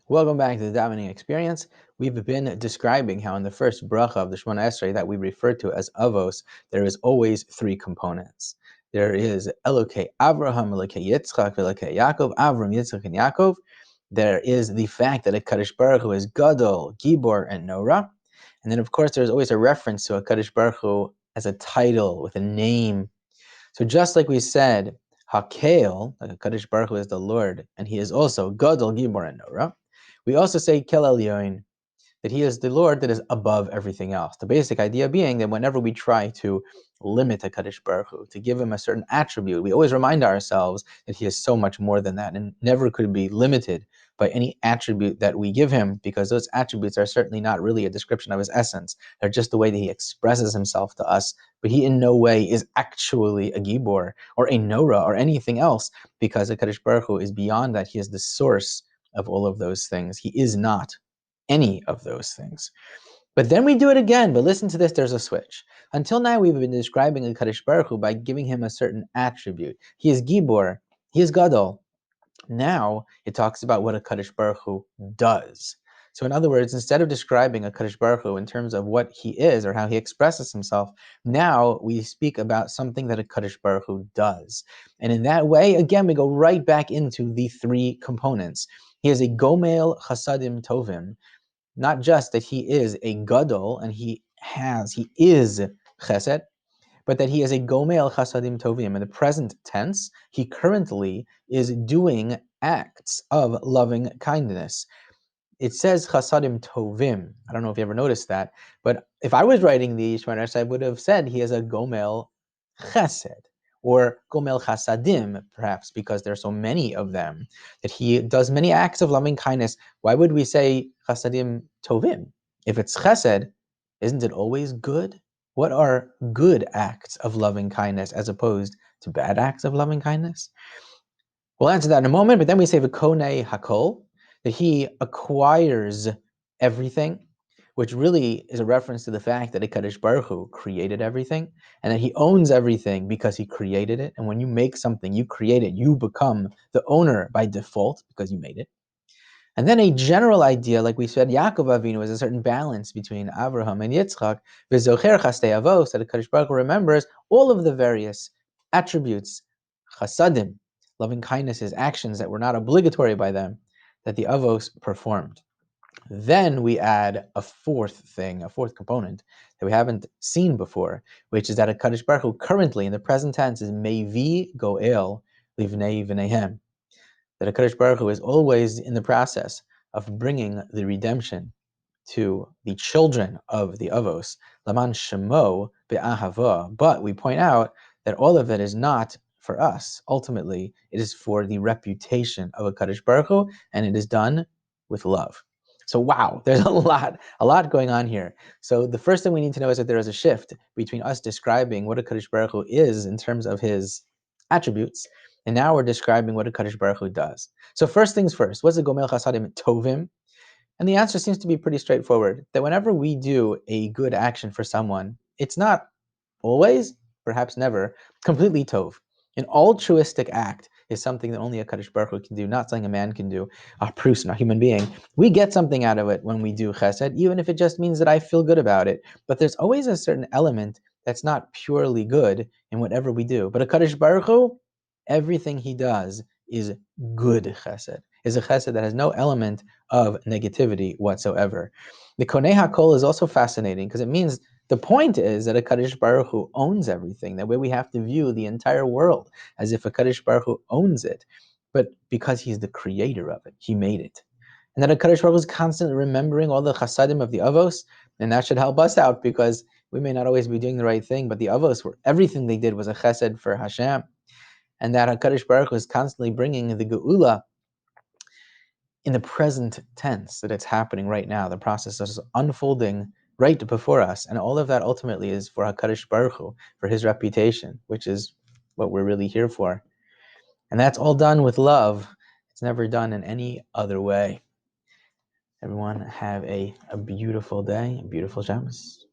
Welcome back to the Davening Experience. We've been describing how in the first bracha of the Shemona Esrei that we refer to as Avos, there is always three components. There is Elokei Avraham, Elokei Yitzchak, Elokei Yaakov, Avram, Yitzchak, and Yaakov. There is the fact that a Kadosh Baruch Hu is Gadol, Gibor, and Nora. And then, of course, there's always a reference to a Kadosh Baruch Hu as a title, with a name. So just like we said, Hakel, like Kadosh Baruch Hu is the Lord, and he is also Gadol, Gibor, and Nora. We also say Kel Elyon, that he is the Lord that is above everything else. The basic idea being that whenever we try to limit a Kadosh Baruch Hu, to give him a certain attribute, we always remind ourselves that he is so much more than that and never could be limited by any attribute that we give him, because those attributes are certainly not really a description of his essence. They're just the way that he expresses himself to us, but he in no way is actually a Gibor or a Nora or anything else, because the Kadosh Baruch Hu is beyond that. He is the source of all of those things. He is not any of those things. But then we do it again. But listen to this, there's a switch. Until now, we've been describing a Kadosh Baruch Hu by giving him a certain attribute. He is Gibor, he is Gadol. Now it talks about what a Kadosh Baruch Hu does. So in other words, instead of describing a Kadosh Baruch Hu in terms of what he is or how he expresses himself, now we speak about something that a Kadosh Baruch Hu does. And in that way, again, we go right back into the three components. He is a Gomel Chasadim Tovim, not just that he is a gadol and he is chesed, but that he is a gomel chasadim tovim. In the present tense, he currently is doing acts of loving kindness. It says chasadim tovim. I don't know if you ever noticed that, but if I was writing the Shemona, I would have said he is a gomel chesed, or gomel chasadim, perhaps because there are so many of them, that he does many acts of loving kindness. Why would we say chasadim tovim? If it's chesed, isn't it always good? What are good acts of loving kindness as opposed to bad acts of loving kindness? We'll answer that in a moment, but then we say v'konei hakol, that he acquires everything, which really is a reference to the fact that Kadosh Baruch Hu created everything, and that he owns everything because he created it. And when you make something, you create it, you become the owner by default because you made it. And then a general idea, like we said, Yaakov Avinu is a certain balance between Avraham and Yitzchak, v'zocher chastei avos, that Kadosh Baruch Hu remembers all of the various attributes, chasadim, loving kindnesses, actions that were not obligatory by them, that the avos performed. Then we add a fourth thing, a fourth component that we haven't seen before, which is that a Kadosh Baruch Hu currently in the present tense is mevi goel livnei v'nehem, that a Kadosh Baruch Hu is always in the process of bringing the redemption to the children of the avos, laman shemo be'ahava. But we point out that all of it is not for us. Ultimately, it is for the reputation of a Kadosh Baruch Hu, and it is done with love. So wow, there's a lot going on here. So the first thing we need to know is that there is a shift between us describing what a Kadosh Baruch Hu is in terms of his attributes, and now we're describing what a Kadosh Baruch Hu does. So first things first, what's a Gomel Chasadim Tovim? And the answer seems to be pretty straightforward, that whenever we do a good action for someone, it's not always, perhaps never, completely tov. An altruistic act is something that only a Kadosh Baruch Hu can do, not something a man can do, a person, a human being. We get something out of it when we do chesed, even if it just means that I feel good about it. But there's always a certain element that's not purely good in whatever we do. But a Kadosh Baruch Hu, everything he does is good chesed, is a chesed that has no element of negativity whatsoever. The Konei HaKol is also fascinating because it means the point is that a Kadosh Baruch Hu owns everything. That way we have to view the entire world as if a Kadosh Baruch Hu owns it, but because he's the creator of it, he made it. And that a Kadosh Baruch Hu is constantly remembering all the chasadim of the avos, and that should help us out because we may not always be doing the right thing, but the avos were, everything they did was a chesed for Hashem. And that HaKadosh Baruch Hu is constantly bringing the geula in the present tense, that it's happening right now. The process is unfolding right before us. And all of that ultimately is for HaKadosh Baruch Hu, for his reputation, which is what we're really here for. And that's all done with love. It's never done in any other way. Everyone have a beautiful day, a beautiful Shabbos.